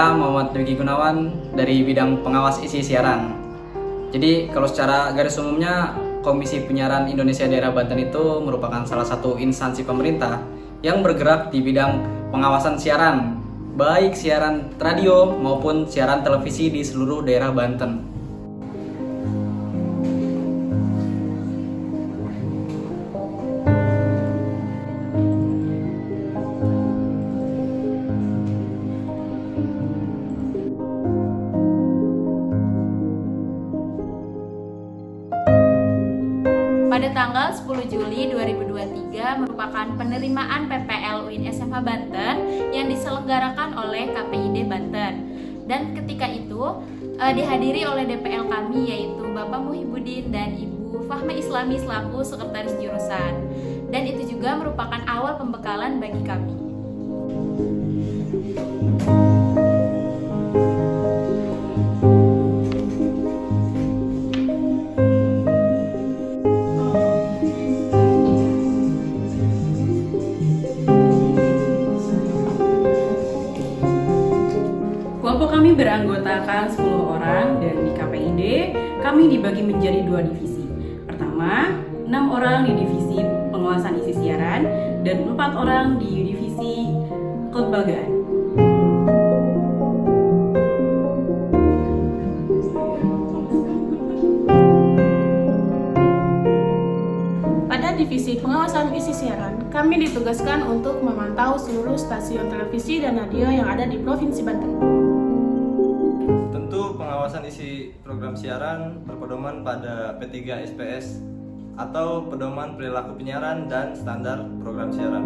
Saya Muhammad Dwiki Gunawan dari bidang pengawas isi siaran. Jadi kalau secara garis umumnya Komisi Penyiaran Indonesia Daerah Banten itu merupakan salah satu instansi pemerintah yang bergerak di bidang pengawasan siaran, baik siaran radio maupun siaran televisi di seluruh daerah Banten. Pada tanggal 10 Juli 2023 merupakan penerimaan PPL UIN SMH Banten yang diselenggarakan oleh KPID Banten. Dan ketika itu dihadiri oleh DPL kami yaitu Bapak Muhibudin dan Ibu Fahma Islami selaku sekretaris jurusan. Dan itu juga merupakan awal pembekalan bagi kami. Kelompok kami beranggotakan 10 orang dan di KPID kami dibagi menjadi 2 divisi. Pertama, 6 orang di divisi pengawasan isi siaran dan 4 orang di divisi kelembagaan. Pada divisi pengawasan isi siaran, kami ditugaskan untuk memantau seluruh stasiun televisi dan radio yang ada di Provinsi Banten. Tentu pengawasan isi program siaran berpedoman pada P3 SPS atau pedoman perilaku penyiaran dan standar program siaran.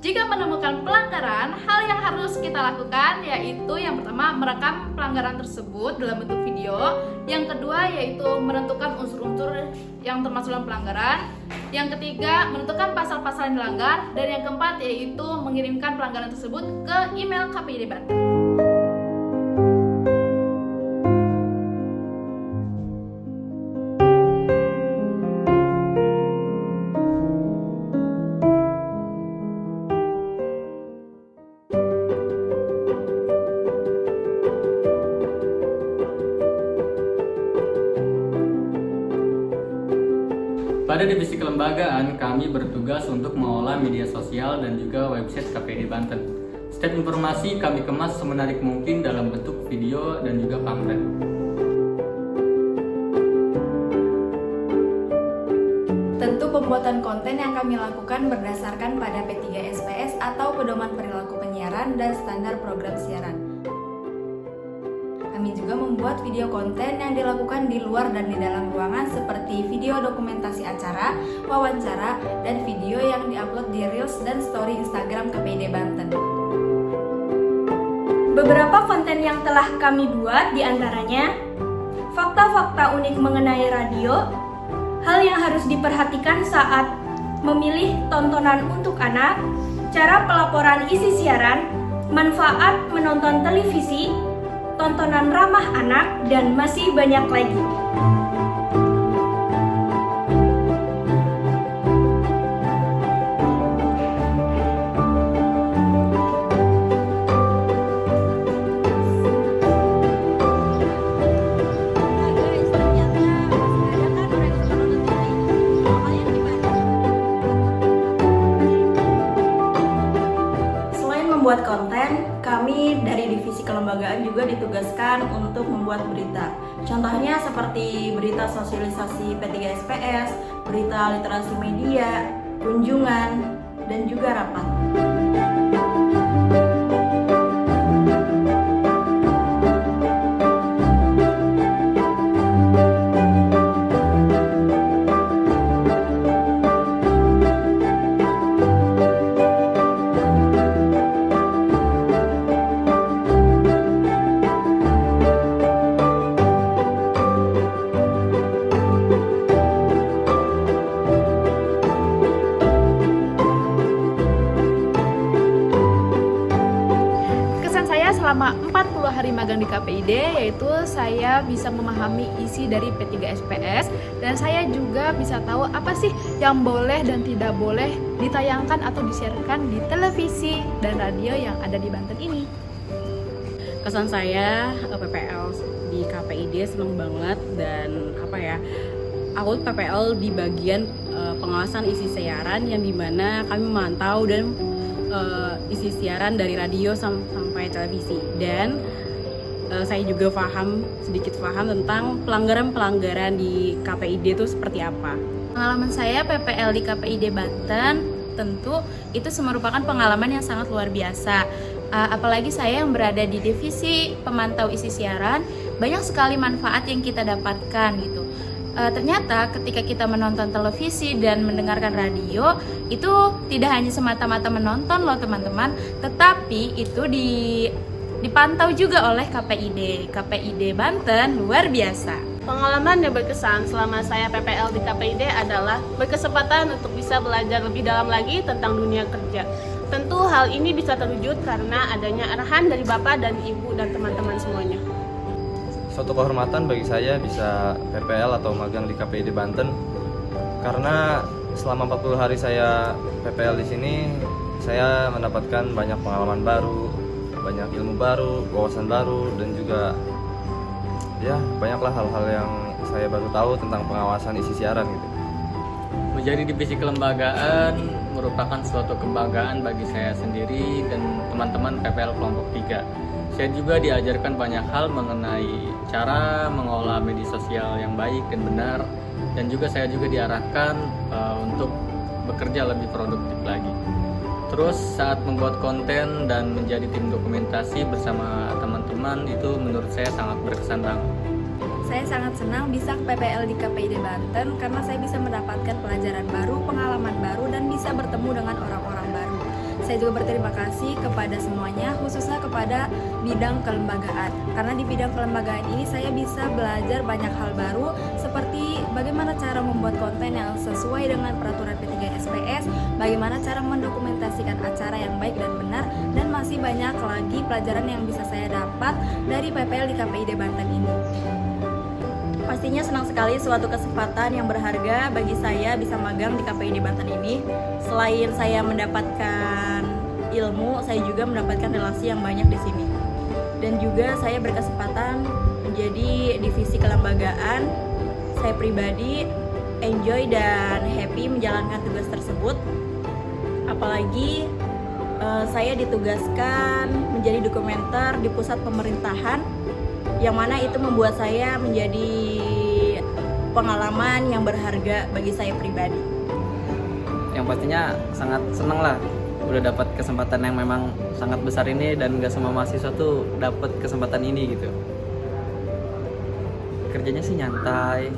Jika menemukan pelanggaran, hal yang harus kita lakukan yaitu yang pertama merekam pelanggaran tersebut dalam bentuk video, yang kedua yaitu menentukan unsur-unsur yang termasuk dalam pelanggaran, yang ketiga menentukan pasal-pasal yang dilanggar, dan yang keempat yaitu mengirimkan pelanggaran tersebut ke email KPID Banten. Pada divisi kelembagaan, kami bertugas untuk mengolah media sosial dan juga website KPID Banten. Setiap informasi kami kemas semenarik mungkin dalam bentuk video dan juga pamflet. Tentu pembuatan konten yang kami lakukan berdasarkan pada P3 SPS atau Pedoman Perilaku Penyiaran dan Standar Program Siaran. Kami juga membuat video konten yang dilakukan di luar dan di dalam ruangan seperti video dokumentasi acara, wawancara, dan video yang diupload di Reels dan Story Instagram KPID Banten. Beberapa konten yang telah kami buat diantaranya fakta-fakta unik mengenai radio, hal yang harus diperhatikan saat memilih tontonan untuk anak, cara pelaporan isi siaran, manfaat menonton televisi, tontonan ramah anak, dan masih banyak lagi. Selain membuat konten, kami dari divisi kelembagaan juga ditugaskan untuk membuat berita. Contohnya seperti berita sosialisasi P3 SPS, berita literasi media, kunjungan, dan juga rapat. 40 hari magang di KPID, yaitu saya bisa memahami isi dari P3SPS dan saya juga bisa tahu apa sih yang boleh dan tidak boleh ditayangkan atau disiarkan di televisi dan radio yang ada di Banten ini. Kesan saya PPL di KPID seneng banget, dan aku PPL di bagian pengawasan isi siaran, yang dimana kami memantau dan isi siaran dari radio sampai televisi, dan saya juga sedikit paham tentang pelanggaran-pelanggaran di KPID itu seperti apa. Pengalaman saya PPL di KPID Banten tentu itu merupakan pengalaman yang sangat luar biasa. Apalagi saya yang berada di divisi pemantau isi siaran, banyak sekali manfaat yang kita dapatkan gitu. Ternyata ketika kita menonton televisi dan mendengarkan radio, itu tidak hanya semata-mata menonton loh teman-teman, tetapi itu dipantau juga oleh KPID. KPID Banten luar biasa. Pengalaman yang berkesan selama saya PPL di KPID adalah berkesempatan untuk bisa belajar lebih dalam lagi tentang dunia kerja. Tentu hal ini bisa terwujud karena adanya arahan dari Bapak dan Ibu dan teman-teman semuanya. Suatu kehormatan bagi saya bisa PPL atau magang di KPID Banten, karena selama 40 hari saya PPL di sini, saya mendapatkan banyak pengalaman baru, banyak ilmu baru, wawasan baru, dan juga ya banyaklah hal-hal yang saya baru tahu tentang pengawasan isi siaran gitu. Menjadi divisi kelembagaan merupakan suatu kebanggaan bagi saya sendiri dan teman-teman PPL kelompok 3. Saya juga diajarkan banyak hal mengenai cara mengolah media sosial yang baik dan benar, dan juga saya juga diarahkan untuk bekerja lebih produktif lagi. Terus saat membuat konten dan menjadi tim dokumentasi bersama teman-teman, itu menurut saya sangat berkesan banget. Saya sangat senang bisa PPL di KPID Banten karena saya bisa mendapatkan pelajaran baru, pengalaman baru, dan bisa bertemu dengan orang-orang baru. Saya juga berterima kasih kepada semuanya, khususnya kepada bidang kelembagaan. Karena di bidang kelembagaan ini saya bisa belajar banyak hal baru, seperti bagaimana cara membuat konten yang sesuai dengan peraturan P3SPS, bagaimana cara mendokumentasikan acara yang baik dan benar, dan masih banyak lagi pelajaran yang bisa saya dapat dari PPL di KPID Banten ini. Pastinya senang sekali, suatu kesempatan yang berharga bagi saya bisa magang di KPID Banten ini. Selain saya mendapatkan ilmu, saya juga mendapatkan relasi yang banyak di sini. Dan juga saya berkesempatan menjadi divisi kelembagaan. Saya pribadi enjoy dan happy menjalankan tugas tersebut. Apalagi saya ditugaskan menjadi dokumenter di pusat pemerintahan, yang mana itu membuat saya menjadi pengalaman yang berharga bagi saya pribadi. Yang pastinya sangat senang lah udah dapat kesempatan yang memang sangat besar ini, dan gak semua mahasiswa tuh dapat kesempatan ini gitu. Kerjanya sih nyantai,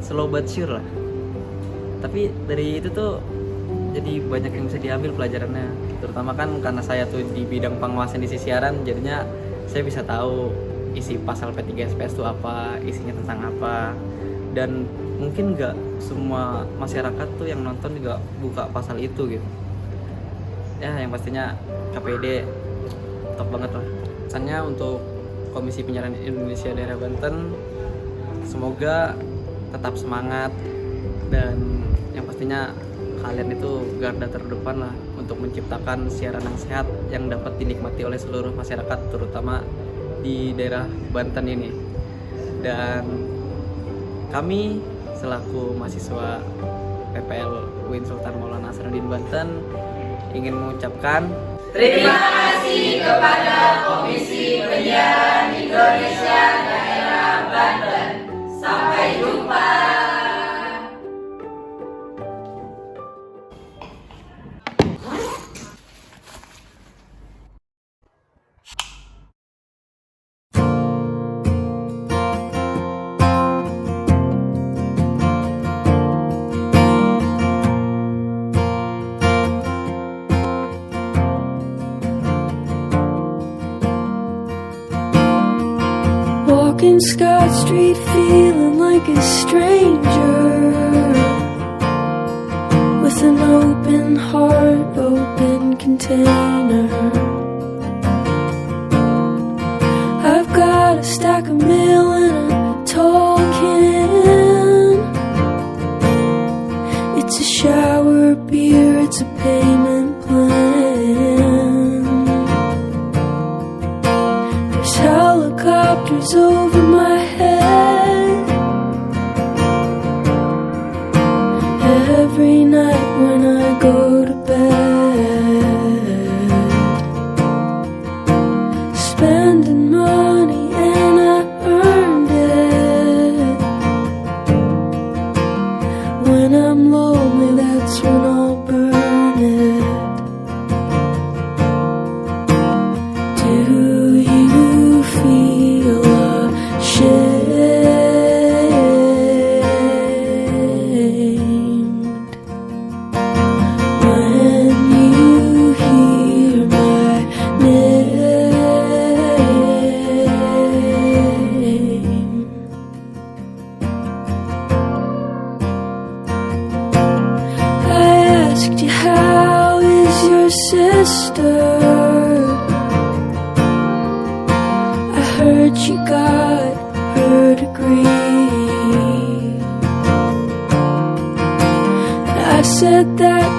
slow but sure lah. Tapi dari itu tuh jadi banyak yang bisa diambil pelajarannya. Terutama kan karena saya tuh di bidang pengawasan isi siaran, jadinya saya bisa tahu isi pasal P3SPS itu apa, isinya tentang apa, dan mungkin nggak semua masyarakat tuh yang nonton juga buka pasal itu gitu. Ya yang pastinya KPID top banget lah. Pesannya untuk Komisi Penyiaran Indonesia Daerah Banten, semoga tetap semangat, dan yang pastinya kalian itu garda terdepan lah untuk menciptakan siaran yang sehat yang dapat dinikmati oleh seluruh masyarakat, terutama di daerah Banten ini. Dan kami selaku mahasiswa PPL UIN Sultan Maulana Hasanuddin Banten ingin mengucapkan terima kasih kepada Komisi Penyiaran Indonesia Daerah Banten. Sampai jumpa. Walking Scott Street feeling like a stranger, with an open heart, open container. helicopters over my head. Every night when I go to bed, spending money and I earned it. When I'm lonely, that's when I'll burn it. Do you feel ashamed when you hear my name? I asked you, how is your sister? I heard she got her degree. And I said that